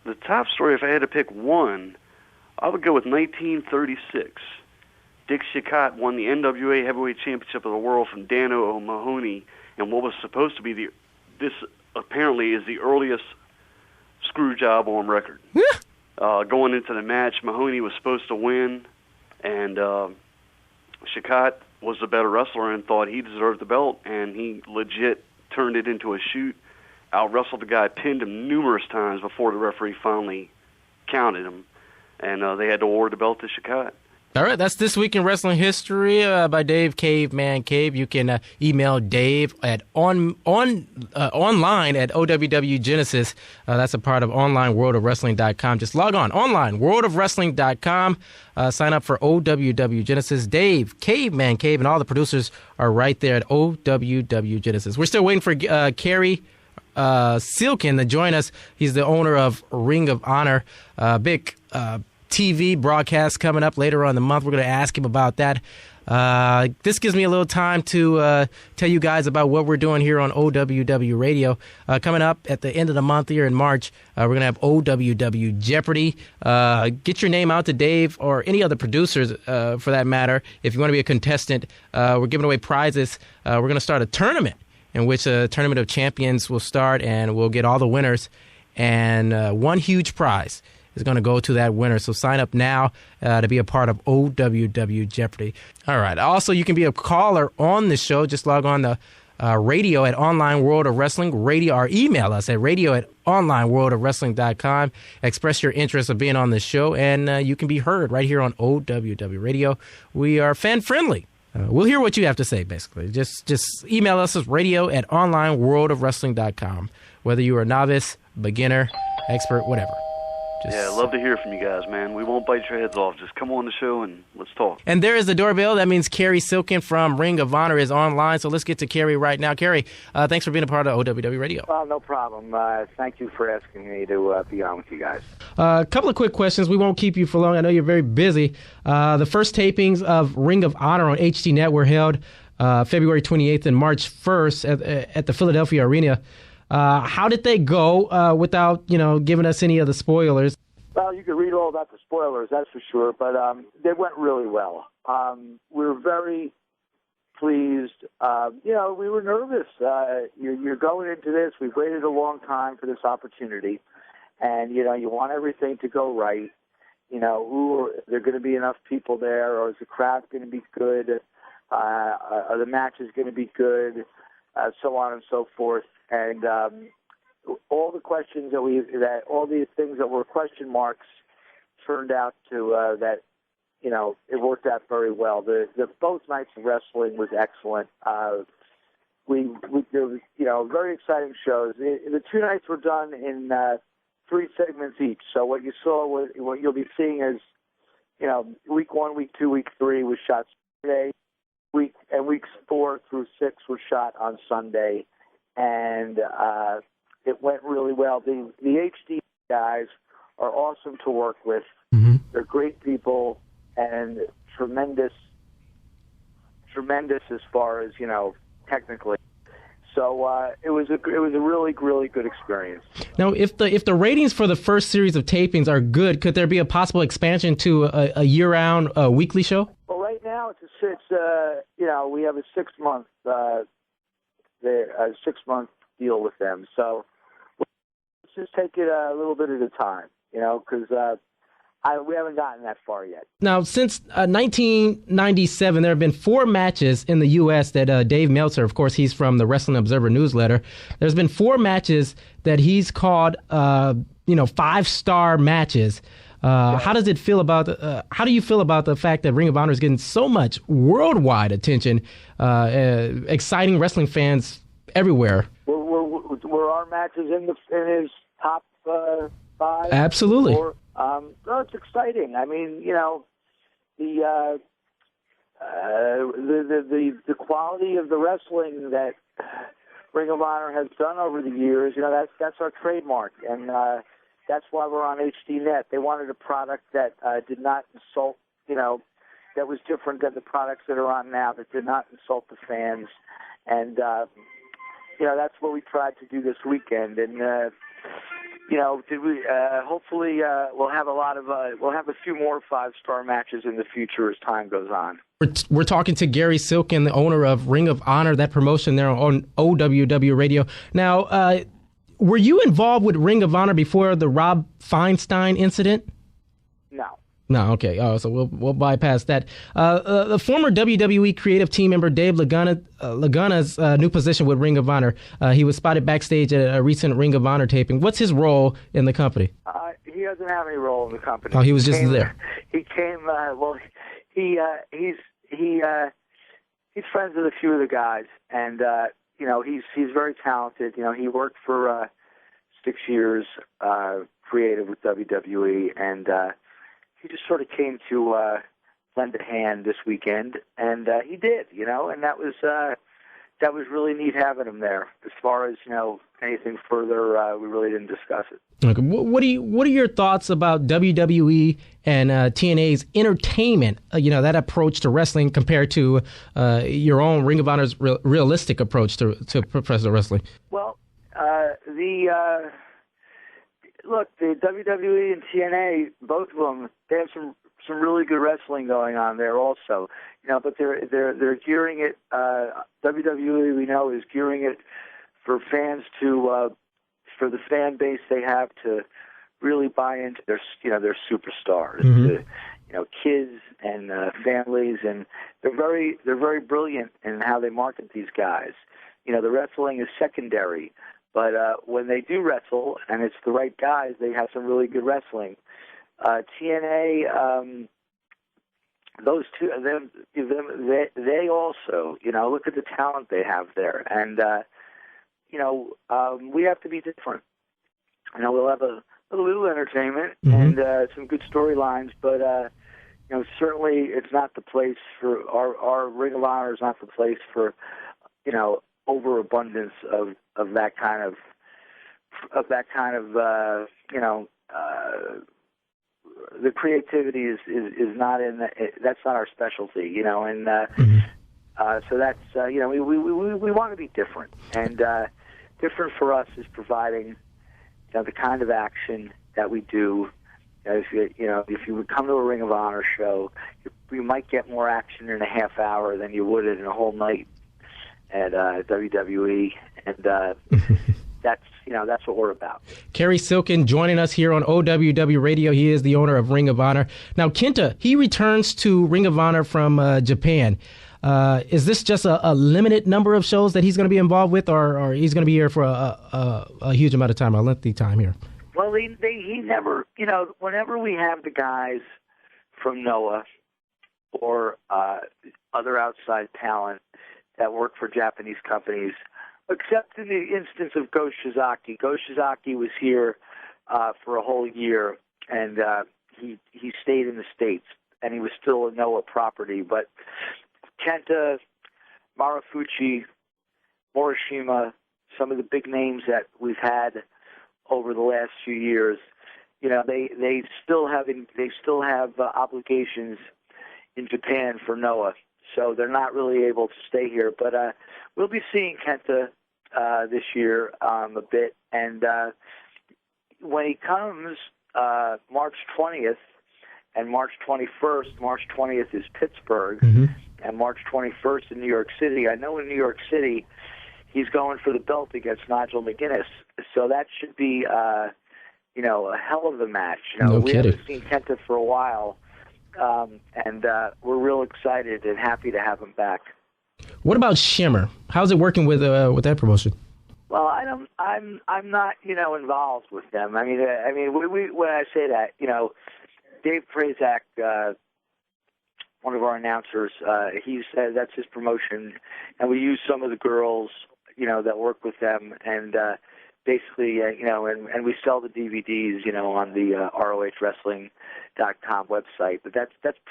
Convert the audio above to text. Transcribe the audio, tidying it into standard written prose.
the top story, if I had to pick one, I would go with 1936. Dick Chicotte won the NWA Heavyweight Championship of the World from Dano O'Mahony, and what was supposed to be this apparently is the earliest screw job on record. Going into the match, Mahoney was supposed to win, and Chicotte was the better wrestler and thought he deserved the belt, and he legit turned it into a shoot, out-wrestled the guy, pinned him numerous times before the referee finally counted him, and they had to award the belt to Chicotte. All right, that's This Week in Wrestling History by Dave Caveman Cave. You can email Dave at online at OWW Genesis. That's a part of onlineworldofwrestling.com. Just log on, onlineworldofwrestling.com. Sign up for OWW Genesis. Dave Caveman Cave and all the producers are right there at OWW Genesis. We're still waiting for Cary Silkin to join us. He's the owner of Ring of Honor. Big TV broadcast coming up later on in the month. We're going to ask him about that. This gives me a little time to tell you guys about what we're doing here on OWW Radio. Coming up at the end of the month here in March, we're going to have OWW Jeopardy. Get your name out to Dave or any other producers for that matter. If you want to be a contestant, we're giving away prizes. We're going to start a tournament in which a tournament of champions will start, and we'll get all the winners. And one huge prize is going to go to that winner. So sign up now to be a part of OWW Jeopardy. All right. Also, you can be a caller on the show. Just log on to radio at Online World of Wrestling, radio, or email us at radio at onlineworldofwrestling.com. Express your interest of being on the show, and you can be heard right here on OWW Radio. We are fan-friendly. We'll hear what you have to say, basically. Just email us at radio at onlineworldofwrestling.com, whether you are a novice, beginner, expert, whatever. Yeah, I'd love to hear from you guys, man. We won't bite your heads off. Just come on the show and let's talk. And there is the doorbell. That means Cary Silkin from Ring of Honor is online. So let's get to Cary right now. Cary, thanks for being a part of OWW Radio. Well, no problem. Thank you for asking me to be on with you guys. A couple of quick questions. We won't keep you for long. I know you're very busy. The first tapings of Ring of Honor on HDNet were held February 28th and March 1st at the Philadelphia Arena. How did they go without, giving us any of the spoilers? Well, you can read all about the spoilers, that's for sure, but they went really well. We were very pleased. We were nervous. You're going into this. We've waited a long time for this opportunity, and, you want everything to go right. Are there going to be enough people there, or is the crowd going to be good? Are the matches going to be good? So on and so forth. And all the questions all these things that were question marks turned out to that, it worked out very well. The both nights of wrestling was excellent. There was, very exciting shows. The two nights were done in 3 segments each. So what you'll be seeing is, week 1, week 2, week 3 was shot Saturday. Weeks 4 through 6 were shot on Sunday. And it went really well. The HD guys are awesome to work with. Mm-hmm. They're great people and tremendous as far as technically. So it was a really, really good experience. Now, if the ratings for the first series of tapings are good, could there be a possible expansion to a year-round weekly show? Well, right now we have a 6-month. A 6-month deal with them. So let's just take it a little bit at a time, because we haven't gotten that far yet. Now, since 1997, there have been 4 matches in the U.S. that Dave Meltzer, of course, he's from the Wrestling Observer newsletter. There's been 4 matches that he's called, 5-star matches. How do you feel about the fact that Ring of Honor is getting so much worldwide attention, exciting wrestling fans everywhere? Were our matches in his top 5? Absolutely. It's exciting. I mean, the quality of the wrestling that Ring of Honor has done over the years, that's our trademark, and that's why we're on HDNet. They wanted a product that did not insult, that was different than the products that are on now, that did not insult the fans. And, that's what we tried to do this weekend. And did we? Hopefully, we'll have a few more 5-star matches in the future as time goes on. We're talking to Cary Silkin, the owner of Ring of Honor, that promotion there on OWW Radio. Now, were you involved with Ring of Honor before the Rob Feinstein incident? No. No, okay. Oh, so we'll bypass that. The former WWE creative team member Dave Lagana's new position with Ring of Honor. He was spotted backstage at a recent Ring of Honor taping. What's his role in the company? He doesn't have any role in the company. Oh, he was just there. He came. He's friends with a few of the guys, and he's very talented. He worked for 6 years creative with WWE, and he just sort of came to lend a hand this weekend, and he did, and that was really neat having him there. As far as anything further, we really didn't discuss it. Okay. What are your thoughts about WWE and TNA's entertainment? That approach to wrestling compared to your own Ring of Honor's realistic approach to professional wrestling. Well, the WWE and TNA, both of them, they have some really good wrestling going on there also. But they're gearing it. WWE, we know, is gearing it for fans for the fan base they have to really buy into their superstars. Mm-hmm. Kids and families, and they're very brilliant in how they market these guys. The wrestling is secondary. But when they do wrestle, and it's the right guys, they have some really good wrestling. TNA, those two, they also, look at the talent they have there. And, we have to be different. We'll have a little entertainment mm-hmm. and some good storylines, but, certainly it's not the place for, our Ring of Honor is not the place for, overabundance of that kind of the creativity is not in that's not our specialty, and mm-hmm. So that's we want to be different, and different for us is providing the kind of action that we do. If you would come to a Ring of Honor show, you might get more action in a half hour than you would in a whole night at WWE, and that's what we're about. Cary Silkin joining us here on OWW Radio. He is the owner of Ring of Honor. Now, Kenta, he returns to Ring of Honor from Japan. Is this just a limited number of shows that he's going to be involved with, or he's going to be here for a huge amount of time, a lengthy time here? Well, he never, whenever we have the guys from Noah or other outside talent that work for Japanese companies, except in the instance of Go Shiozaki. Go Shiozaki was here for a whole year, and he stayed in the States, and he was still a Noah property. But Kenta, Marufuji, Morishima, some of the big names that we've had over the last few years, they still have obligations in Japan for Noah. So they're not really able to stay here. But we'll be seeing Kenta this year a bit. And when he comes March 20th and March 21st, March 20th is Pittsburgh, mm-hmm. and March 21st in New York City. I know in New York City he's going for the belt against Nigel McGuinness. So that should be, a hell of a match. No we kidding. haven't seen Kenta for a while. And we're real excited and happy to have him back. What about Shimmer? How's it working with that promotion? Well, I'm not involved with them. I mean, we when I say that, Dave Prazak, one of our announcers, he said that's his promotion, and we use some of the girls, that work with them, and basically, and we sell the DVDs, on the ROHWrestling.com website. But that's